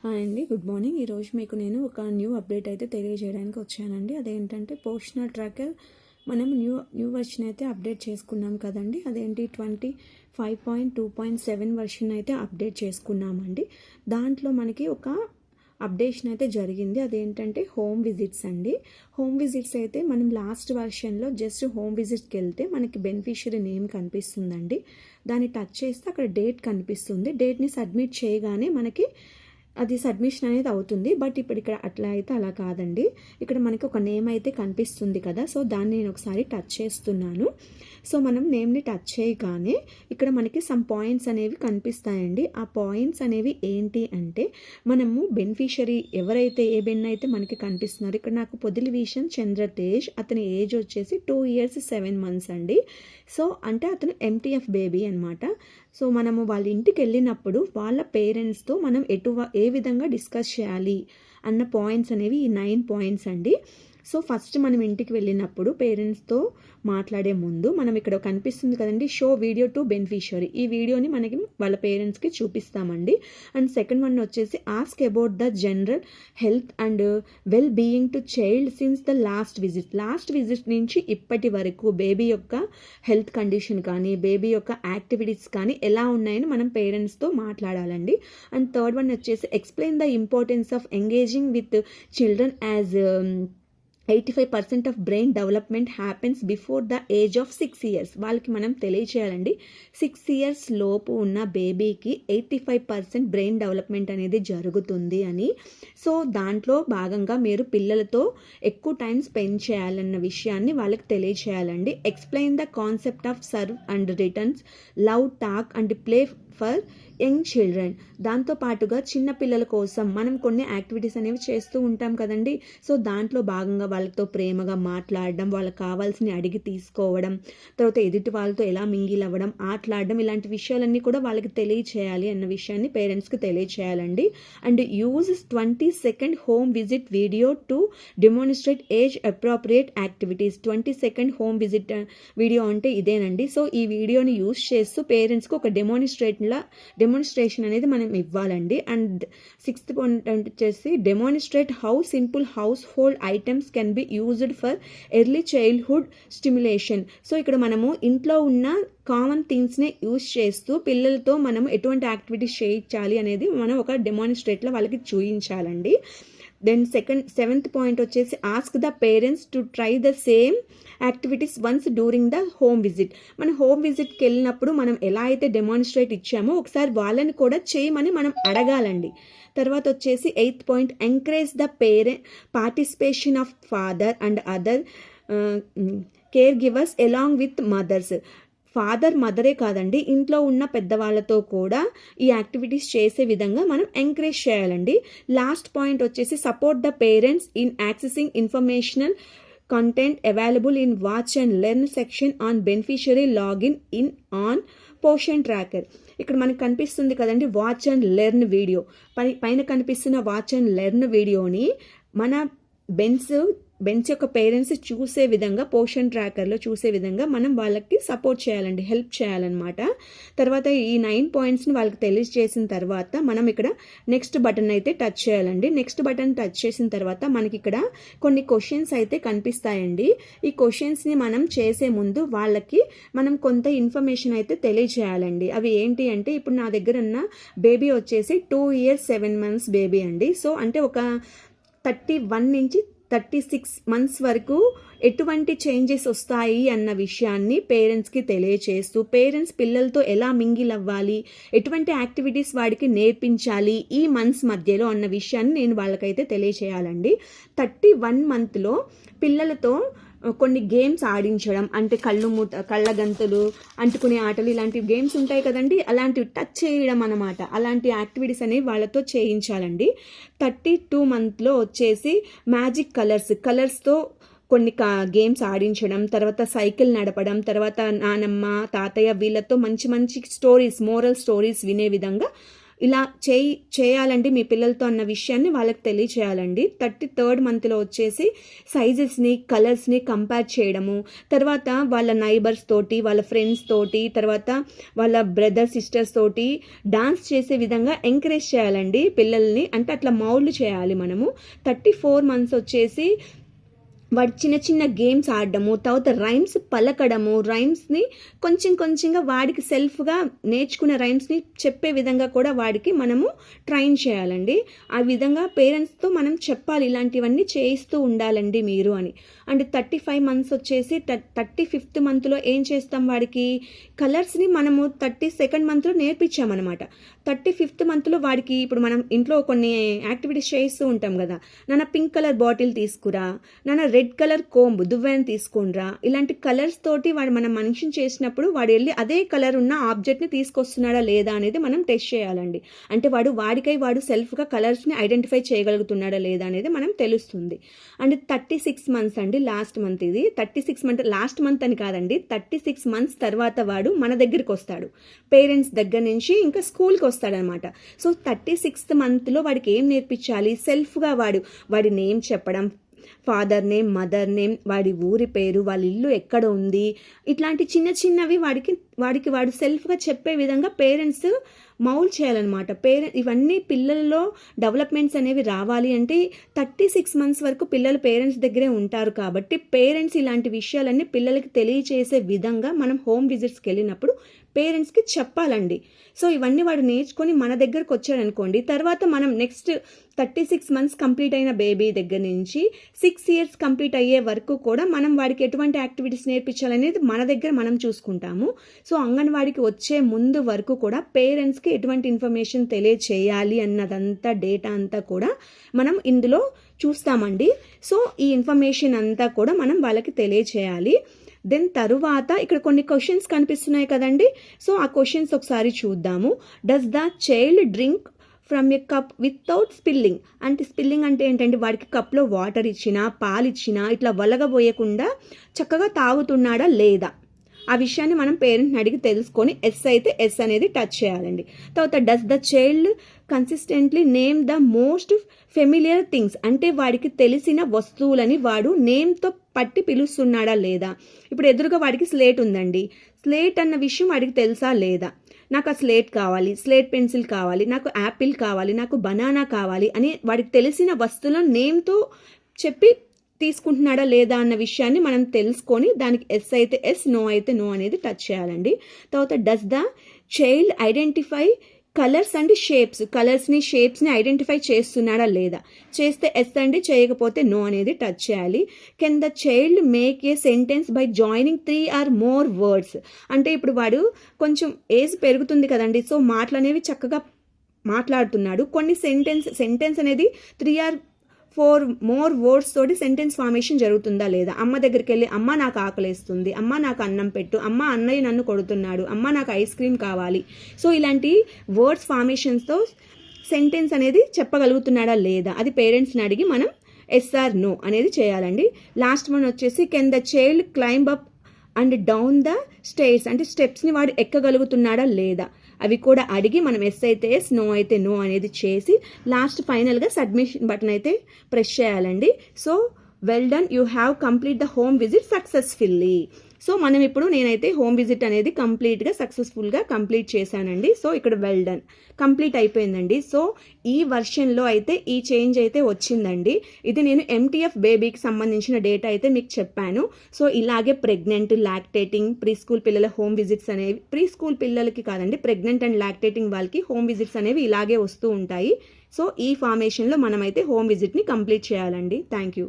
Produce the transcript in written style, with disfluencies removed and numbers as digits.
Hi అండి, good morning. ఈరోజు మీకు నేను ఒక న్యూ అప్డేట్ అయితే తెలియజేయడానికి వచ్చానండి. అదేంటంటే పోషణ ట్రాకర్ మనం న్యూ వర్షన్ అయితే అప్డేట్ చేసుకున్నాం కదండి. అదేంటి 25.2.7 వర్షన్ అయితే అప్డేట్ చేసుకున్నామండి. దాంట్లో మనకి ఒక అప్డేషన్ అయితే జరిగింది. అదేంటంటే హోమ్ విజిట్స్ అండి. హోమ్ విజిట్స్ అయితే మనం లాస్ట్ వర్షన్లో జస్ట్ హోమ్ విజిట్కి వెళ్తే మనకి బెనిఫిషియరీ నేమ్ కనిపిస్తుందండి. దాన్ని టచ్ చేస్తే అక్కడ డేట్ కనిపిస్తుంది. డేట్ని సబ్మిట్ చేయగానే మనకి అది సబ్మిషన్ అనేది అవుతుంది. బట్ ఇప్పుడు ఇక్కడ అట్లా అయితే అలా కాదండి. ఇక్కడ మనకి ఒక నేమ్ అయితే కనిపిస్తుంది కదా, సో దాన్ని నేను ఒకసారి టచ్ చేస్తున్నాను. సో మనం నేమ్ని టచ్ చేయగానే ఇక్కడ మనకి సమ్ పాయింట్స్ అనేవి కనిపిస్తాయండి. ఆ పాయింట్స్ అనేవి ఏంటి అంటే మనము బెనిఫిషరీ ఎవరైతే ఏ బెన్ అయితే మనకి కనిపిస్తున్నారు. ఇక్కడ నాకు పొదిలివిషన్ చంద్రతేజ్, అతని ఏజ్ వచ్చేసి 2 years 7 months అండి. సో అంటే అతను ఎంటీఎఫ్ బేబీ అనమాట. సో మనము వాళ్ళ ఇంటికి వెళ్ళినప్పుడు వాళ్ళ పేరెంట్స్తో మనం ఏ విధంగా డిస్కస్ చేయాలి అన్న పాయింట్స్ అనేవి ఈ 9 పాయింట్స్ అండి. సో ఫస్ట్ మనం ఇంటికి వెళ్ళినప్పుడు పేరెంట్స్తో మాట్లాడే ముందు మనం ఇక్కడ కనిపిస్తుంది కదండి, షో వీడియో టు బెనిఫిషియరీ. ఈ వీడియోని మనకి వాళ్ళ పేరెంట్స్కి చూపిస్తామండి. అండ్ సెకండ్ వన్ వచ్చేసి ask about the general health and well being to child since the last visit నుంచి ఇప్పటి వరకు బేబీ యొక్క హెల్త్ కండిషన్ కానీ బేబీ యొక్క యాక్టివిటీస్ కానీ ఎలా ఉన్నాయని మనం పేరెంట్స్తో మాట్లాడాలండి. అండ్ థర్డ్ వన్ వచ్చేసి explain the importance of engaging with children as 85% of brain development happens before the age of 6 years. వాళ్ళకి మనం తెలియచేయాలండి 6 years లోపు ఉన్న బేబీకి 85% బ్రెయిన్ డెవలప్మెంట్ అనేది జరుగుతుంది అని. సో దాంట్లో భాగంగా మీరు పిల్లలతో ఎక్కువ టైం స్పెండ్ చేయాలన్న విషయాన్ని వాళ్ళకి తెలియచేయాలండి. Explain the concept of serve and returns, love, talk and play for young children. దాంతోపాటుగా చిన్న పిల్లల కోసం మనం కొన్ని యాక్టివిటీస్ అనేవి చేస్తూ ఉంటాం కదండి. సో దాంట్లో భాగంగా వాళ్ళతో ప్రేమగా మాట్లాడడం, వాళ్ళకి కావాల్సిన అడిగి తీసుకోవడం, తర్వాత ఎదుటి వాళ్ళతో ఎలా మింగిల్ అవ్వడం, ఆటలాడడం, ఇలాంటి విషయాలన్నీ కూడా వాళ్ళకి తెలియచేయాలి అన్న విషయాన్ని పేరెంట్స్కి తెలియచేయాలండి. And use 20-second home visit video to demonstrate age appropriate activities. 20-second home visit video అంటే ఇదేనండి. సో ఈ వీడియోని యూజ్ చేస్తూ పేరెంట్స్కి ఒక డెమోన్స్ట్రేషన్ అనేది మనం ఇవ్వాలండి. అండ్ 6th పాయింట్ వచ్చేసి demonstrate how simple house hold items can be used for early childhood stimulation. So ఇక్కడ మనము ఇంట్లో ఉన్న కామన్ థింగ్స్ని యూజ్ చేస్తూ పిల్లలతో మనం ఎటువంటి యాక్టివిటీస్ చేయించాలి అనేది మనం ఒక డెమోన్స్ట్రేట్లో వాళ్ళకి చూపించాలండి. దెన్ 7th పాయింట్ వచ్చేసి ask the parents to try the same activities once during the home visit. మన హోమ్ విజిట్కి వెళ్ళినప్పుడు మనం ఎలా అయితే డెమాన్స్ట్రేట్ ఇచ్చామో ఒకసారి వాళ్ళని కూడా చేయమని మనం అడగాలండి. తర్వాత వచ్చేసి 8th point encourage the participation of father and other caregivers along with mothers. మదరే కాదండి, ఇంట్లో ఉన్న పెద్దవాళ్ళతో కూడా ఈ యాక్టివిటీస్ చేసే విధంగా మనం ఎంకరేజ్ చేయాలండి. లాస్ట్ పాయింట్ వచ్చేసి support the parents in accessing informational content available in watch and learn section on beneficiary login in on Poshan tracker. ఇక్కడ మనకు కనిపిస్తుంది కదండి వాచ్ అండ్ లెర్న్ వీడియో. పైన కనిపిస్తున్న వాచ్ అండ్ లెర్న్ వీడియోని మన బెన్స్ యొక్క పేరెంట్స్ చూసే విధంగా పోషన్ ట్రాకర్లో చూసే విధంగా మనం వాళ్ళకి సపోర్ట్ చేయాలండి, హెల్ప్ చేయాలన్నమాట. తర్వాత ఈ 9 పాయింట్స్ని వాళ్ళకి తెలియజేసిన తర్వాత మనం ఇక్కడ నెక్స్ట్ బటన్ అయితే టచ్ చేయాలండి. నెక్స్ట్ బటన్ టచ్ చేసిన తర్వాత మనకి ఇక్కడ కొన్ని క్వశ్చన్స్ అయితే కనిపిస్తాయండి. ఈ క్వశ్చన్స్ని మనం చేసే ముందు వాళ్ళకి మనం కొంత ఇన్ఫర్మేషన్ అయితే తెలియజేయాలండి. అవి ఏంటి అంటే ఇప్పుడు నా దగ్గర ఉన్న బేబీ వచ్చేసి 2 years 7 months బేబీ అండి. సో అంటే ఒక 31 నుంచి 36 months వరకు ఎటువంటి చేంజెస్ వస్తాయి అన్న విషయాన్ని పేరెంట్స్కి తెలియచేస్తూ పేరెంట్స్ పిల్లలతో ఎలా మింగిల్ అవ్వాలి, ఎటువంటి యాక్టివిటీస్ వాడికి నేర్పించాలి ఈ మంత్స్ మధ్యలో అన్న విషయాన్ని నేను వాళ్ళకైతే తెలియచేయాలండి. 31 monthలో పిల్లలతో కొన్ని గేమ్స్ ఆడించడం, అంటే కళ్ళ గంతులు, అంటుకునే ఆటలు, ఇలాంటి గేమ్స్ ఉంటాయి కదండి, అలాంటివి టచ్ చేయడం అన్నమాట. అలాంటి యాక్టివిటీస్ అనేవి వాళ్ళతో చేయించాలండి. 32 monthలో వచ్చేసి మ్యాజిక్ కలర్స్తో కొన్ని గేమ్స్ ఆడించడం, తర్వాత సైకిల్ నడపడం, తర్వాత నానమ్మ తాతయ్య వీళ్ళతో మంచి మంచి స్టోరీస్, మోరల్ స్టోరీస్ వినే విధంగా ఇలా చేయాలండి మీ పిల్లలతో అన్న విషయాన్ని వాళ్ళకి తెలియచేయాలండి. 33rd మంత్లో వచ్చేసి సైజెస్ని, కలర్స్ని కంపేర్ చేయడము, తర్వాత వాళ్ళ నైబర్స్ తోటి, వాళ్ళ ఫ్రెండ్స్ తోటి, తర్వాత వాళ్ళ బ్రదర్ సిస్టర్స్ తోటి డాన్స్ చేసే విధంగా ఎంకరేజ్ చేయాలండి పిల్లల్ని. అంటే అట్లా మౌల్డ్ చేయాలి మనము. 34 మంత్స్ వచ్చేసి వాడు చిన్న చిన్న గేమ్స్ ఆడడము, తర్వాత రైమ్స్ పలకడము, రైమ్స్ని కొంచెంగా వాడికి సెల్ఫ్గా నేర్చుకునే రైమ్స్ని చెప్పే విధంగా కూడా వాడికి మనము ట్రైన్ చేయాలండి. ఆ విధంగా పేరెంట్స్తో మనం చెప్పాలి, ఇలాంటివన్నీ చేయిస్తూ ఉండాలండి మీరు అని. అండ్ 35 మంత్స్ వచ్చేసి 35th మంత్లో ఏం చేస్తాం, వాడికి కలర్స్ని మనము 32nd మంత్లో నేర్పించామన్నమాట. 35th మంత్లో వాడికి ఇప్పుడు మనం ఇంట్లో కొన్ని యాక్టివిటీస్ చేయిస్తూ ఉంటాం కదా, నాన్న పింక్ కలర్ బాటిల్ తీసుకురా, నాన్న రెడ్ కలర్ కోంబ్ దువ్వెన తీసుకునిరా, ఇలాంటి కలర్స్ తోటి వాడు మనం మనిషిని చేసినప్పుడు వాడు వెళ్ళి అదే కలర్ ఉన్న ఆబ్జెక్ట్ని తీసుకొస్తున్నాడా లేదా అనేది మనం టెస్ట్ చేయాలండి. అంటే వాడికై వాడు సెల్ఫ్గా కలర్స్ని ఐడెంటిఫై చేయగలుగుతున్నాడా లేదా అనేది మనం తెలుస్తుంది. అండ్ 36 మంత్స్ అండి, లాస్ట్ మంత్ ఇది. 36 మంత్ లాస్ట్ మంత్ అని కాదండి, 36 మంత్స్ తర్వాత వాడు మన దగ్గరికి వస్తాడు, పేరెంట్స్ దగ్గర నుంచి ఇంకా స్కూల్కి వస్తాడనమాట. సో 36th మంత్లో వాడికి ఏం నేర్పించాలి, సెల్ఫ్గా వాడి నేమ్ చెప్పడం, ఫాదర్ నేమ్, మదర్ నేమ్, వాడి ఊరి పేరు, వాళ్ళ ఇల్లు ఎక్కడ ఉంది, ఇట్లాంటి చిన్నవి వాడు సెల్ఫ్గా చెప్పే విధంగా పేరెంట్స్ మౌల్డ్ చేయాలన్నమాట. ఇవన్నీ పిల్లల్లో డెవలప్మెంట్స్ అనేవి రావాలి అంటే 36 మంత్స్ వరకు పిల్లలు పేరెంట్స్ దగ్గరే ఉంటారు కాబట్టి పేరెంట్స్ ఇలాంటి విషయాలన్నీ పిల్లలకి తెలియచేసే విధంగా మనం హోమ్ విజిట్స్కి వెళ్ళినప్పుడు పేరెంట్స్కి చెప్పాలండి. సో ఇవన్నీ వాడు నేర్చుకొని మన దగ్గరకు వచ్చాడనుకోండి, తర్వాత మనం నెక్స్ట్ 36 మంత్స్ కంప్లీట్ అయిన బేబీ దగ్గర నుంచి 6 years కంప్లీట్ అయ్యే వరకు కూడా మనం వాడికి ఎటువంటి యాక్టివిటీస్ నేర్పించాలనేది మన దగ్గర మనం చూసుకుంటాము. సో అంగన్వాడికి వచ్చే ముందు వరకు కూడా పేరెంట్స్కి ఎటువంటి ఇన్ఫర్మేషన్ తెలియచేయాలి అన్నదంతా డేటా అంతా కూడా మనం ఇందులో చూస్తామండి. సో ఈ ఇన్ఫర్మేషన్ అంతా కూడా మనం వాళ్ళకి తెలియచేయాలి. దెన్ తరువాత ఇక్కడ కొన్ని క్వశ్చన్స్ కనిపిస్తున్నాయి కదండి, సో ఆ క్వశ్చన్స్ ఒకసారి చూద్దాము. Does the child drink from a cup without spilling? అంటే స్పిల్లింగ్ అంటే ఏంటంటే వాడికి కప్లో వాటర్ ఇచ్చినా, పాలు ఇచ్చినా ఇట్లా వలగబోయకుండా చక్కగా తాగుతున్నాడా లేదా, ఆ విషయాన్ని మనం పేరెంట్ని అడిగి తెలుసుకొని ఎస్ అయితే ఎస్ అనేది టచ్ చేయాలండి. తర్వాత does the child consistently name the most familiar things? అంటే వాడికి తెలిసిన వస్తువులని వాడు నేమ్తో పట్టి పిలుస్తున్నాడా లేదా. ఇప్పుడు ఎదురుగా వాడికి స్లేట్ ఉందండి, స్లేట్ అన్న విషయం వాడికి తెలుసా లేదా, నాకు ఆ స్లేట్ కావాలి, స్లేట్ పెన్సిల్ కావాలి, నాకు యాపిల్ కావాలి, నాకు బనానా కావాలి అని వాడికి తెలిసిన వస్తువులను నేమ్తో చెప్పి తీసుకుంటున్నాడా లేదా అన్న విషయాన్ని మనం తెలుసుకొని దానికి ఎస్ అయితే ఎస్, నో అయితే నో అనేది టచ్ చేయాలండి. తర్వాత does the child identify colours and shapes? షేప్స్ని ఐడెంటిఫై చేస్తున్నాడా లేదా, చేస్తే ఎస్ అండి, చేయకపోతే నో అనేది టచ్ చేయాలి. Can the child make a sentence by joining 3 or more words? అంటే ఇప్పుడు వాడు కొంచెం ఏజ్ పెరుగుతుంది కదండి, సో మాటలు అనేవి చక్కగా మాట్లాడుతున్నాడు. కొన్ని సెంటెన్స్ అనేది 3 or 4 more words తోటి సెంటెన్స్ ఫార్మేషన్ జరుగుతుందా లేదా. అమ్మ దగ్గరికి వెళ్ళి అమ్మ నాకు ఆకలేస్తుంది, అమ్మ నాకు అన్నం పెట్టు, అమ్మ అన్నయ్య నన్ను కొడుతున్నాడు, అమ్మ నాకు ఐస్ క్రీమ్ కావాలి. సో ఇలాంటి వర్డ్స్ ఫార్మేషన్స్తో సెంటెన్స్ అనేది చెప్పగలుగుతున్నాడా లేదా, అది పేరెంట్స్ని అడిగి మనం ఎస్ ఆర్ నో అనేది చేయాలండి. లాస్ట్ వన్ వచ్చేసి can the child climb up and down the stairs? అంటే స్టెప్స్ని వాడు ఎక్కగలుగుతున్నాడా లేదా, అవి కూడా అడిగి మనం ఎస్ అయితే ఎస్, నో అయితే నో అనేది చేసి లాస్ట్ ఫైనల్గా సబ్మిషన్ బటన్ అయితే ప్రెస్ చేయాలండి. So well done, you have complete the home visit successfully. So మనం ఇప్పుడు నేనైతే హోమ్ విజిట్ అనేది కంప్లీట్గా సక్సెస్ఫుల్గా కంప్లీట్ చేశానండి. సో ఇక్కడ వెల్ డన్ కంప్లీట్ అయిపోయిందండి. సో ఈ వర్షన్లో అయితే ఈ చేంజ్ అయితే వచ్చిందండి. ఇది నేను ఎంటీఎఫ్ బేబీకి సంబంధించిన డేటా అయితే మీకు చెప్పాను. సో ఇలాగే ప్రెగ్నెంట్, లాక్టేటింగ్, ప్రీ స్కూల్ పిల్లల హోమ్ విజిట్స్ అనేవి, ప్రీ స్కూల్ పిల్లలకి కాదండి, ప్రెగ్నెంట్ అండ్ లాక్టేటింగ్ వాళ్ళకి హోమ్ విజిట్స్ అనేవి ఇలాగే వస్తూ ఉంటాయి. సో ఈ ఫార్మేషన్లో మనమైతే హోమ్ విజిట్ని కంప్లీట్ చేయాలండి. Thank you.